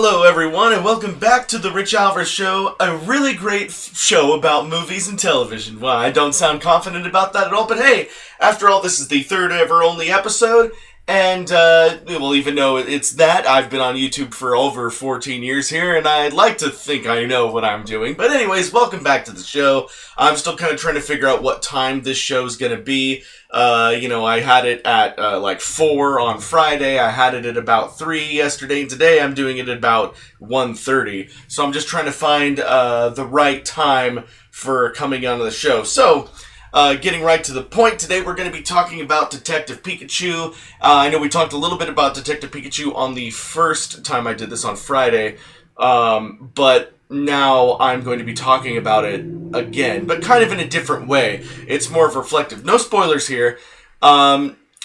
Hello everyone and welcome back to the Rich Alvarez Show, a really great show about movies and television. Well, I don't sound confident about that at all, but hey, after all, this is the third ever only episode, and well, even though it's that, I've been on YouTube for over 14 years here, and I'd like to think I know what I'm doing. But anyways, welcome back to the show. I'm still kind of trying to figure out what time this show's gonna be. I had it at like 4 on Friday. I had it at about 3 yesterday, and today I'm doing it at about 1:30. So I'm just trying to find the right time for coming onto the show. So, getting right to the point, today we're going to be talking about Detective Pikachu. I know we talked a little bit about Detective Pikachu on the first time I did this on Friday, but now I'm going to be talking about it again, but kind of in a different way. It's more of reflective. No spoilers here.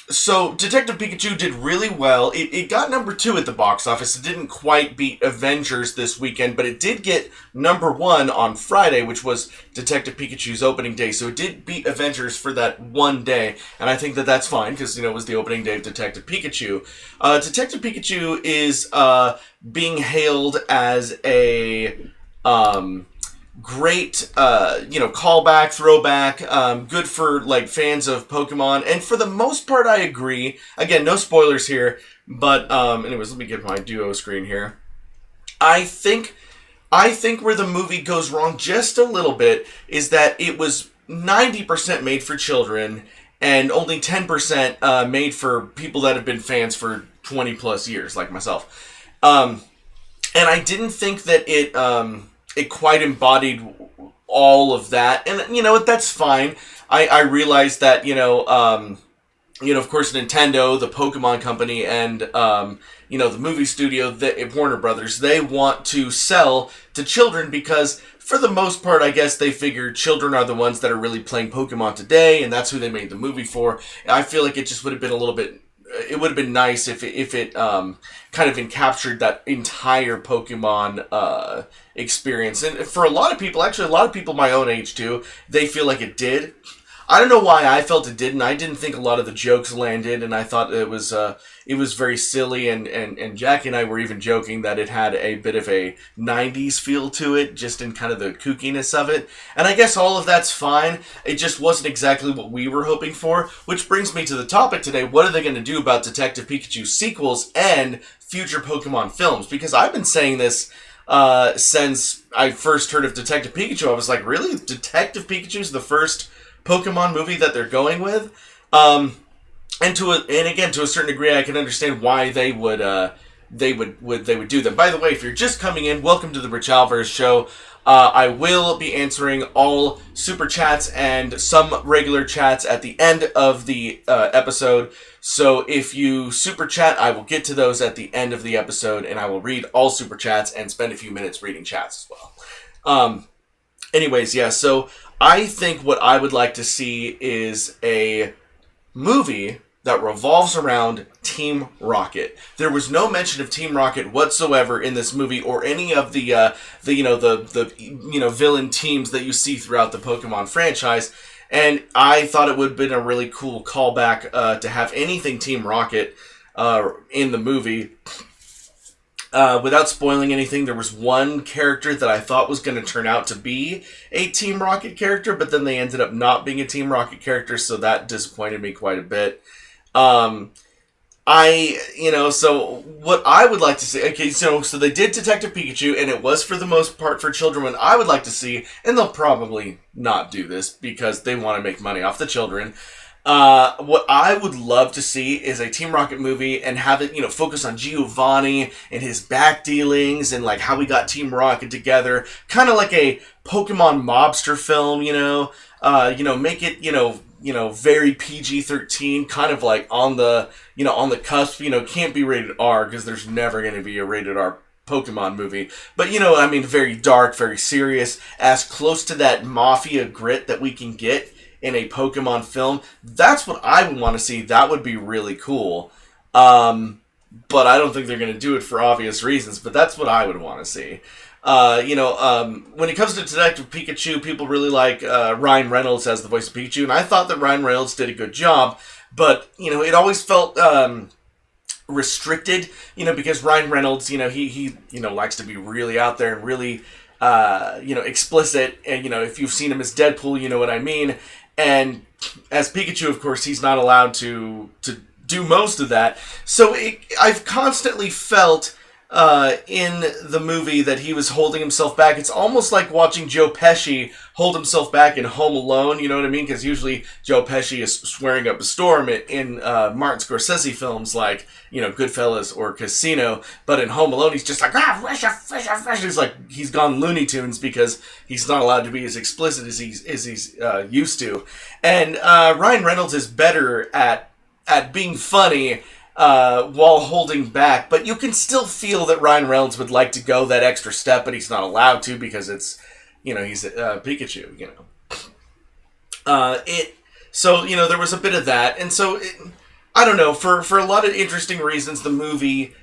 So Detective Pikachu did really well. It got number 2 at the box office. It didn't quite beat Avengers this weekend, but it did get number 1 on Friday, which was Detective Pikachu's opening day. So it did beat Avengers for that one day, and I think that that's fine because, it was the opening day of Detective Pikachu. Detective Pikachu is being hailed as a great, callback, throwback, good for, fans of Pokemon, and for the most part, I agree. Again, no spoilers here, but, anyways, let me get my duo screen here. I think where the movie goes wrong just a little bit is that it was 90% made for children, and only 10% made for people that have been fans for 20 plus years, like myself. And I didn't think that it quite embodied all of that. And, that's fine. I realized that, of course, Nintendo, the Pokemon company, and, the movie studio, Warner Brothers, they want to sell to children because, for the most part, I guess they figure children are the ones that are really playing Pokemon today, and that's who they made the movie for. I feel like it just would have been a little bit... It would have been nice if it kind of encaptured that entire Pokemon experience. And for a lot of people, actually a lot of people my own age too, they feel like it did. I don't know why I felt it didn't. I didn't think a lot of the jokes landed, and I thought it was very silly, and Jackie and I were even joking that it had a bit of a 90s feel to it, just in kind of the kookiness of it. And I guess all of that's fine. It just wasn't exactly what we were hoping for, which brings me to the topic today. What are they going to do about Detective Pikachu sequels and future Pokemon films? Because I've been saying this since I first heard of Detective Pikachu. I was like, really? Detective Pikachu's the first Pokemon movie that they're going with? And again, to a certain degree, I can understand why they would do them. By the way, if you're just coming in, welcome to the Rich Alvarez Show. I will be answering all super chats and some regular chats at the end of the episode. So if you super chat, I will get to those at the end of the episode, and I will read all super chats and spend a few minutes reading chats as well. Anyways, yeah, so I think what I would like to see is a movie that revolves around Team Rocket. There was no mention of Team Rocket whatsoever in this movie, or any of the villain teams that you see throughout the Pokemon franchise. And I thought it would have been a really cool callback to have anything Team Rocket in the movie. Without spoiling anything, there was one character that I thought was going to turn out to be a Team Rocket character, but then they ended up not being a Team Rocket character, so that disappointed me quite a bit. So what I would like to see, okay, so they did Detective Pikachu, and it was for the most part for children. What I would like to see, and they'll probably not do this because they want to make money off the children, what I would love to see is a Team Rocket movie and have it, focus on Giovanni and his back dealings and how we got Team Rocket together. Kind of like a Pokemon mobster film, make it, very PG-13, kind of on the cusp, can't be rated R because there's never going to be a rated R Pokemon movie. But, very dark, very serious, as close to that mafia grit that we can get in a Pokemon film. That's what I would want to see. That would be really cool. But I don't think they're going to do it for obvious reasons, but that's what I would want to see. When it comes to Detective Pikachu, people really like Ryan Reynolds as the voice of Pikachu, and I thought that Ryan Reynolds did a good job, but, it always felt restricted, because Ryan Reynolds, he likes to be really out there and really, explicit. And, if you've seen him as Deadpool, you know what I mean. And as Pikachu, of course, he's not allowed to do most of that. So I've constantly felt in the movie that he was holding himself back. It's almost like watching Joe Pesci hold himself back in Home Alone, you know what I mean? Because usually Joe Pesci is swearing up a storm in Martin Scorsese films like, Goodfellas or Casino. But in Home Alone, he's just like, fresh. He's like, he's gone Looney Tunes because he's not allowed to be as explicit as he's used to. And Ryan Reynolds is better at being funny while holding back, but you can still feel that Ryan Reynolds would like to go that extra step, but he's not allowed to because it's, he's Pikachu, So, there was a bit of that, and so, I don't know, for a lot of interesting reasons, the movie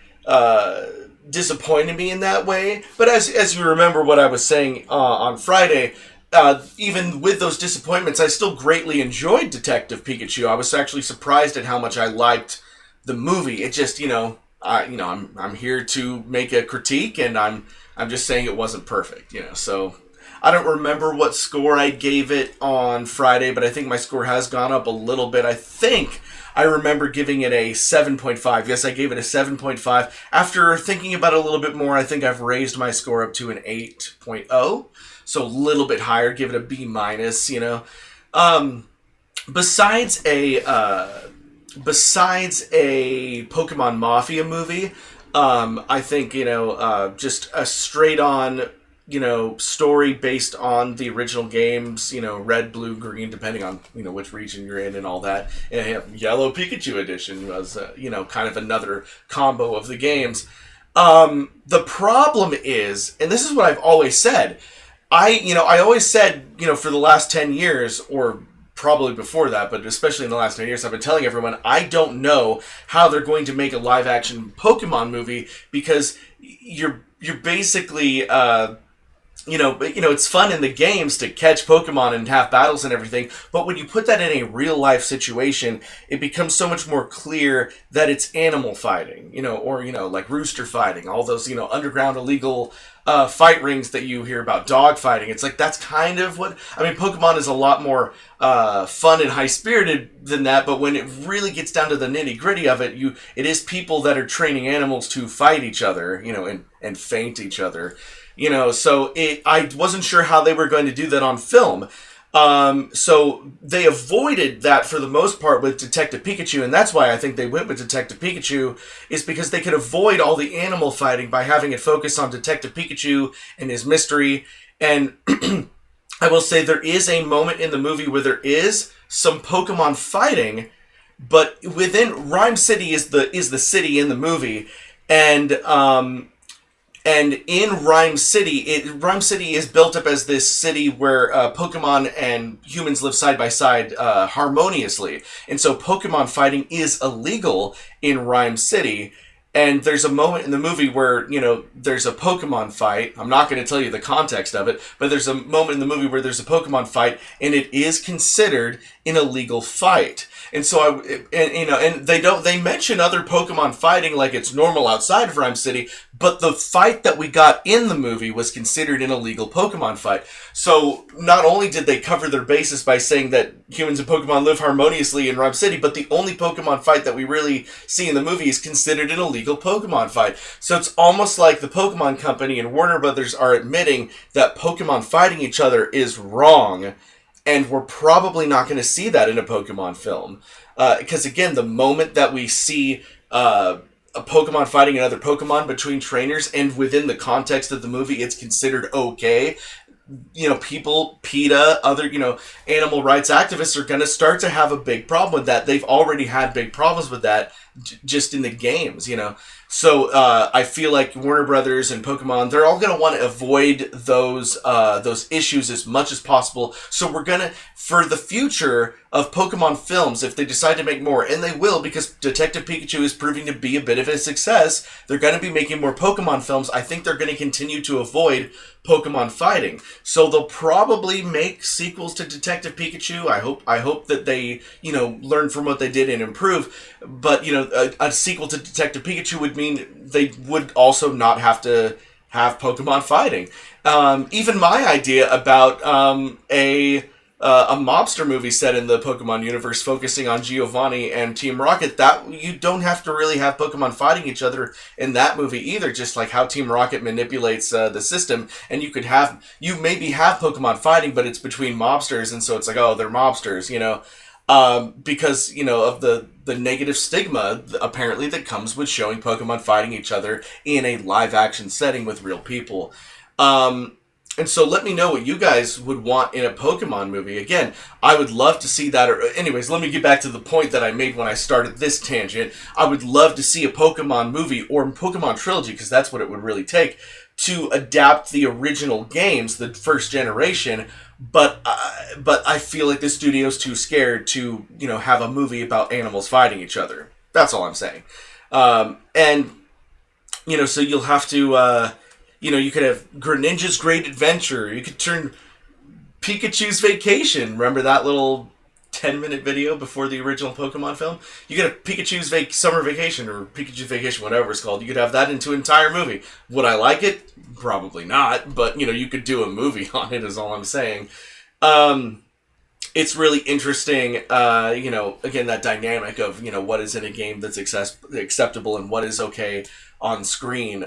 disappointed me in that way, but as you remember what I was saying on Friday, even with those disappointments, I still greatly enjoyed Detective Pikachu. I was actually surprised at how much I liked the movie. It just, I'm here to make a critique, and I'm just saying it wasn't perfect, So I don't remember what score I gave it on Friday, but I think my score has gone up a little bit. I think I remember giving it a 7.5. Yes, I gave it a 7.5. After thinking about it a little bit more, I think I've raised my score up to an 8.0. So a little bit higher, give it a B minus, Besides a Pokemon Mafia movie, I think, just a straight on, story based on the original games, red, blue, green, depending on, which region you're in and all that. And Yellow Pikachu Edition was, kind of another combo of the games. The problem is, and this is what I've always said, I always said, for the last 10 years, or probably before that, but especially in the last 10 years, I've been telling everyone, I don't know how they're going to make a live-action Pokemon movie, because you're basically, it's fun in the games to catch Pokemon and have battles and everything, but when you put that in a real-life situation, it becomes so much more clear that it's animal fighting, or, like rooster fighting, all those, underground illegal fight rings that you hear about, dog fighting. It's like, that's kind of what, Pokemon is a lot more fun and high-spirited than that, but when it really gets down to the nitty-gritty of it, it is people that are training animals to fight each other, and feint each other. So I wasn't sure how they were going to do that on film. So they avoided that for the most part with Detective Pikachu, and that's why I think they went with Detective Pikachu, is because they could avoid all the animal fighting by having it focus on Detective Pikachu and his mystery. And I will say there is a moment in the movie where there is some Pokemon fighting, but within Rhyme City is the city in the movie, and in Rhyme City, Rhyme City is built up as this city where Pokemon and humans live side by side harmoniously. And so Pokemon fighting is illegal in Rhyme City. And there's a moment in the movie where, there's a Pokemon fight. I'm not going to tell you the context of it, but there's a moment in the movie where there's a Pokemon fight, and it is considered an illegal fight. And so and they mention other Pokemon fighting like it's normal outside of Rhyme City, but the fight that we got in the movie was considered an illegal Pokemon fight. So not only did they cover their bases by saying that humans and Pokemon live harmoniously in Rhyme City, but the only Pokemon fight that we really see in the movie is considered an illegal Pokemon fight. So it's almost like the Pokemon Company and Warner Brothers are admitting that Pokemon fighting each other is wrong. And we're probably not going to see that in a Pokemon film. Because, again, the moment that we see a Pokemon fighting another Pokemon between trainers, and within the context of the movie, it's considered okay, people, PETA, other, animal rights activists are going to start to have a big problem with that. They've already had big problems with that just in the games, So I feel like Warner Brothers and Pokemon, they're all going to want to avoid those issues as much as possible. So we're going to, for the future of Pokemon films, if they decide to make more, and they will, because Detective Pikachu is proving to be a bit of a success, they're going to be making more Pokemon films. I think they're going to continue to avoid Pokemon fighting. So they'll probably make sequels to Detective Pikachu. I hope that they, learn from what they did and improve. But, a sequel to Detective Pikachu would mean they would also not have to have Pokemon fighting. Even my idea about a mobster movie set in the Pokemon universe focusing on Giovanni and Team Rocket, that you don't have to really have Pokemon fighting each other in that movie either, just like how Team Rocket manipulates the system, and you maybe have Pokemon fighting, but it's between mobsters, and so it's like, oh, they're mobsters, because, of the negative stigma, apparently, that comes with showing Pokemon fighting each other in a live-action setting with real people. And so let me know what you guys would want in a Pokemon movie. Again, I would love to see that. Anyways, let me get back to the point that I made when I started this tangent. I would love to see a Pokemon movie or Pokemon trilogy, because that's what it would really take, to adapt the original games, the first generation. But I feel like the studio's too scared to, have a movie about animals fighting each other. That's all I'm saying. And, so you'll have to... you could have Greninja's Great Adventure. You could turn Pikachu's Vacation. Remember that little 10-minute video before the original Pokemon film? You could have Pikachu's Summer Vacation, or Pikachu's Vacation, whatever it's called. You could have that into an entire movie. Would I like it? Probably not. But, you could do a movie on it, is all I'm saying. It's really interesting, again, that dynamic of, what is in a game that's acceptable and what is okay on screen,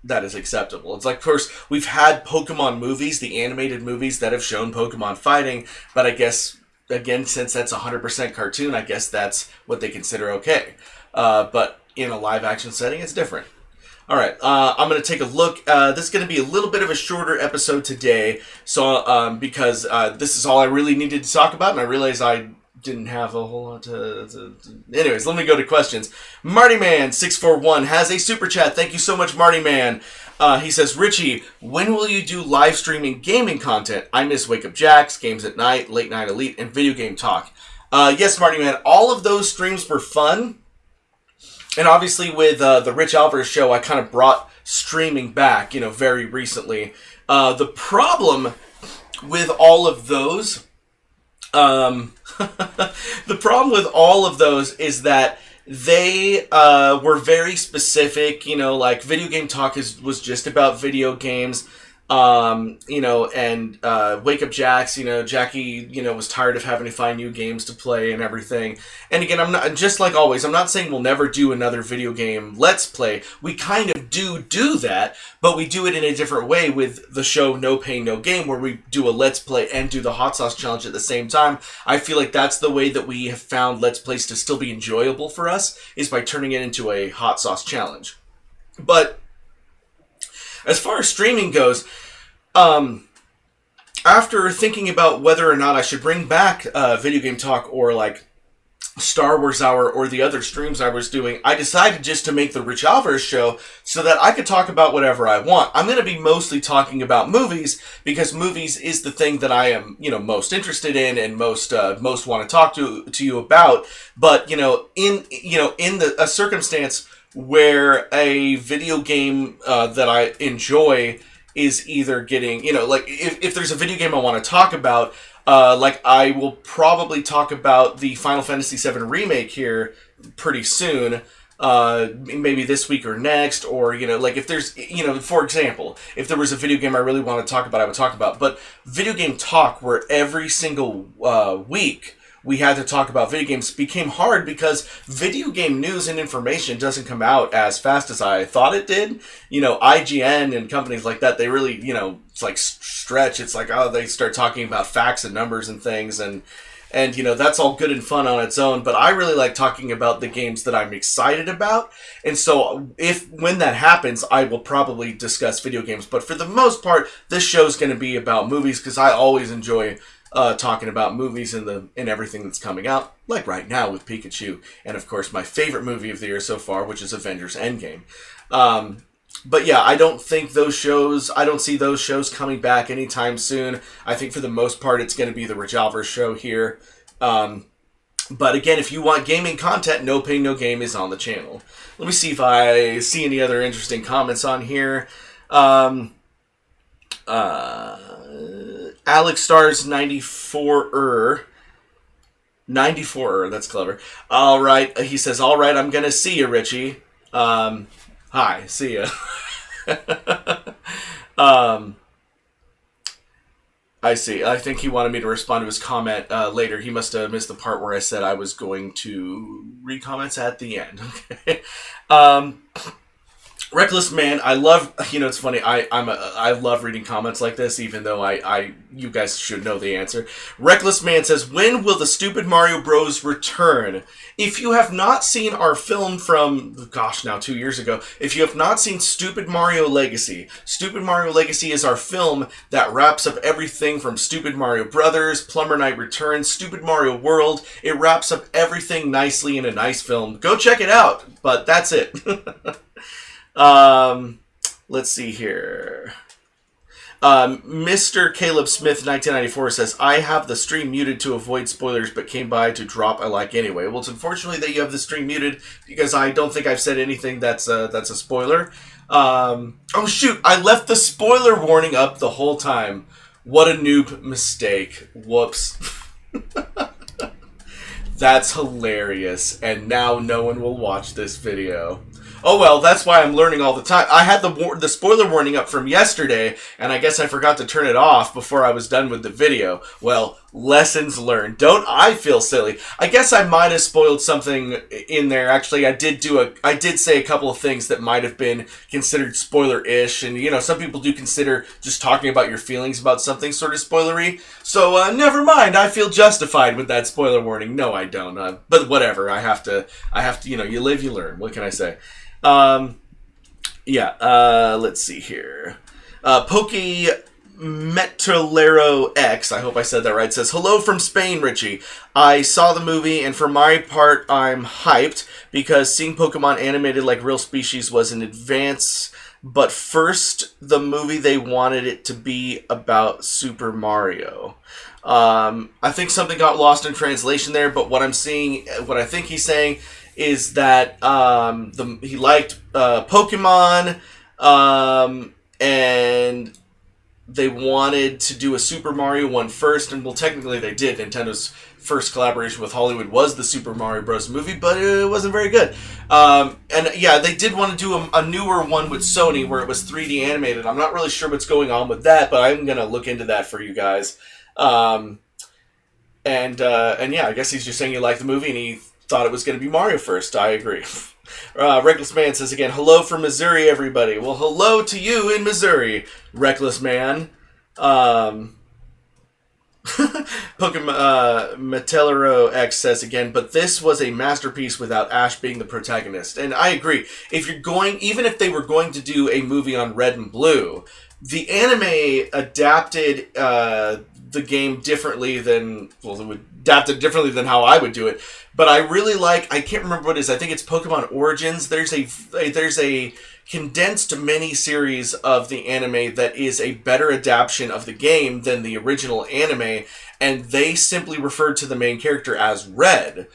that is acceptable. It's like, of course, we've had Pokemon movies, the animated movies that have shown Pokemon fighting, but I guess, again, since that's 100% cartoon, I guess that's what they consider okay. But in a live-action setting, it's different. All right, I'm going to take a look. This is going to be a little bit of a shorter episode today, so because this is all I really needed to talk about, and I realized I didn't have a whole lot to... Anyways, let me go to questions. Marty Man 641 has a super chat. Thank you so much, Marty Man. He says, Richie, when will you do live streaming gaming content? I miss Wake Up Jacks, Games at Night, Late Night Elite, and Video Game Talk. Yes, Marty Man, all of those streams were fun. And obviously with the Rich Alvarez show, I kind of brought streaming back, very recently. The problem with all of those... the problem with all of those is that they were very specific, like Video Game Talk was just about video games, and Wake Up Jacks, Jackie, was tired of having to find new games to play and everything. And again, I'm not, just like always, I'm not saying we'll never do another video game Let's Play. We kind of do that, but we do it in a different way with the show No Pain, No Game, where we do a Let's Play and do the Hot Sauce Challenge at the same time. I feel like that's the way that we have found Let's Plays to still be enjoyable for us, is by turning it into a Hot Sauce Challenge. But as far as streaming goes, after thinking about whether or not I should bring back Video Game Talk or like Star Wars Hour or the other streams I was doing, I decided just to make the Rich Alvarez show so that I could talk about whatever I want. I'm going to be mostly talking about movies, because movies is the thing that I am, most interested in and most want to talk to you about. But, in a circumstance where a video game that I enjoy is either getting, like if there's a video game I want to talk about, like I will probably talk about the Final Fantasy VII Remake here pretty soon, maybe this week or next, or, like if there's, for example, if there was a video game I really want to talk about, I would talk about. But Video Game Talk, where every single week we had to talk about video games, became hard because video game news and information doesn't come out as fast as I thought it did. IGN and companies like that, they really, it's like stretch. It's like, oh, they start talking about facts and numbers and things, and that's all good and fun on its own, but I really like talking about the games that I'm excited about. And so when that happens, I will probably discuss video games. But for the most part, this show's going to be about movies, because I always enjoy talking about movies and everything that's coming out, like right now with Pikachu, and of course my favorite movie of the year so far, which is Avengers Endgame. But yeah, I don't see those shows coming back anytime soon. I think for the most part it's going to be the Rich Alvarez show here. But again, if you want gaming content, No Pain, No Game is on the channel. Let me see if I see any other interesting comments on here. Alex Stars 94 94. That's clever. All right. He says, all right, I'm going to see you, Richie. Hi. See ya. um, I see. I think he wanted me to respond to his comment later. He must have missed the part where I said I was going to read comments at the end. Okay. Um, Reckless Man, I love. It's funny. I love reading comments like this, even though you guys should know the answer. Reckless Man says, "When will the Stupid Mario Bros. Return?" If you have not seen our film from, gosh, now 2 years ago, if you have not seen Stupid Mario Legacy is our film that wraps up everything from Stupid Mario Brothers, Plumber Knight Returns, Stupid Mario World. It wraps up everything nicely in a nice film. Go check it out. But that's it. Let's see here. Mr. Caleb Smith 1994 says, I have the stream muted to avoid spoilers, but came by to drop a like anyway. Well, it's unfortunately that you have the stream muted because I don't think I've said anything that's a spoiler. Oh shoot, I left the spoiler warning up the whole time. What a noob mistake. Whoops. That's hilarious, and now no one will watch this video. Oh well, that's why I'm learning all the time. I had the spoiler warning up from yesterday, and I guess I forgot to turn it off before I was done with the video. Well, lessons learned. Don't I feel silly? I guess I might have spoiled something in there. Actually, I did say a couple of things that might have been considered spoiler-ish, and some people do consider just talking about your feelings about something sort of spoilery. So never mind. I feel justified with that spoiler warning. No, I don't. But whatever. I have to. You live, you learn. What can I say? Let's see here. Pokey Metalero X, I hope I said that right, says, hello from Spain, Richie. I saw the movie, and for my part, I'm hyped, because seeing Pokemon animated like real species was an advance, but first, the movie they wanted it to be about Super Mario. I think something got lost in translation there, but what I think he's saying is that he liked Pokemon, and they wanted to do a Super Mario one first, and well, technically they did. Nintendo's first collaboration with Hollywood was the Super Mario Bros. Movie, but it wasn't very good. They did want to do a newer one with Sony where it was 3D animated. I'm not really sure what's going on with that, but I'm going to look into that for you guys. I guess he's just saying he liked the movie and he thought it was going to be Mario first. I agree. Reckless Man says again, hello from Missouri, everybody. Well, hello to you in Missouri, Reckless Man. Pokemon Metellero X says again, but this was a masterpiece without Ash being the protagonist. And I agree. Even if they were going to do a movie on Red and Blue, the anime adapted the game differently than, well, it would adapt it differently than how I would do it. But I really I can't remember what it is. I think it's Pokemon Origins. There's a condensed mini-series of the anime that is a better adaptation of the game than the original anime, and they simply referred to the main character as Red,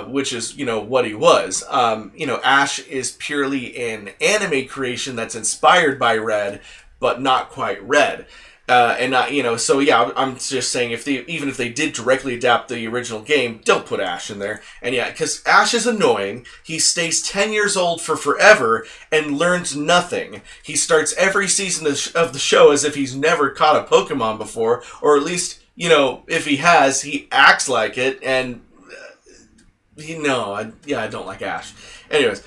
which is, what he was. Ash is purely an anime creation that's inspired by Red, but not quite Red. I'm just saying even if they did directly adapt the original game, don't put Ash in there. And yeah, because Ash is annoying. He stays 10 years old for forever and learns nothing. He starts every season of the show as if he's never caught a Pokemon before, or at least, if he has, he acts like it, and I don't like Ash. Anyways,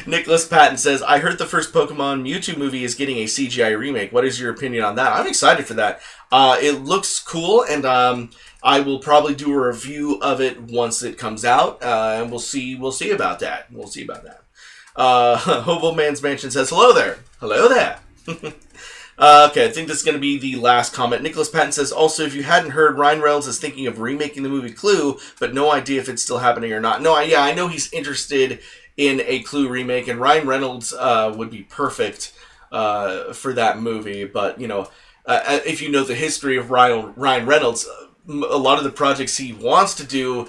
Nicholas Patton says, I heard the first Pokemon Mewtwo movie is getting a CGI remake. What is your opinion on that? I'm excited for that. It looks cool, and I will probably do a review of it once it comes out, and we'll see about that. Hobo Man's Mansion says, hello there. Hello there. Okay, I think this is going to be the last comment. Nicholas Patton says, also, if you hadn't heard, Ryan Reynolds is thinking of remaking the movie Clue, but no idea if it's still happening or not. I know he's interested in a Clue remake, and Ryan Reynolds would be perfect for that movie. But, if you know the history of Ryan Reynolds, a lot of the projects he wants to do,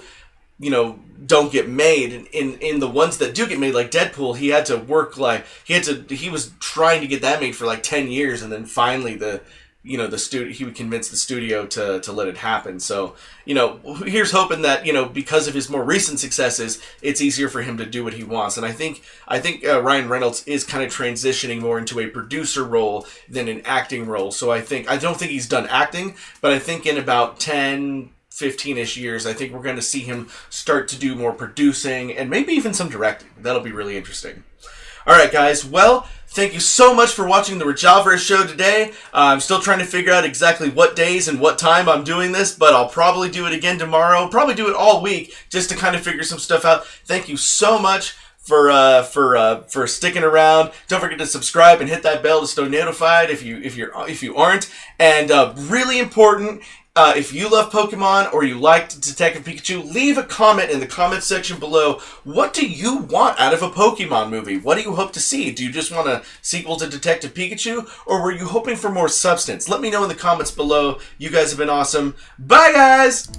don't get made. In the ones that do get made, like Deadpool, he had to work he was trying to get that made for 10 years, and then finally the you know, he would convince the studio to let it happen. So, you know, here's hoping that, you know, because of his more recent successes, it's easier for him to do what he wants. And I think Ryan Reynolds is kind of transitioning more into a producer role than an acting role. So I don't think he's done acting, but I think in about 10, 15-ish years, I think we're going to see him start to do more producing and maybe even some directing. That'll be really interesting. All right, guys. Well, thank you so much for watching the Rich Alvarez show today. I'm still trying to figure out exactly what days and what time I'm doing this, but I'll probably do it again tomorrow. Probably do it all week just to kind of figure some stuff out. Thank you so much for sticking around. Don't forget to subscribe and hit that bell to stay notified if you aren't. And really important. If you love Pokemon or you liked Detective Pikachu, leave a comment in the comment section below. What do you want out of a Pokemon movie? What do you hope to see? Do you just want a sequel to Detective Pikachu, or were you hoping for more substance? Let me know in the comments below. You guys have been awesome. Bye, guys!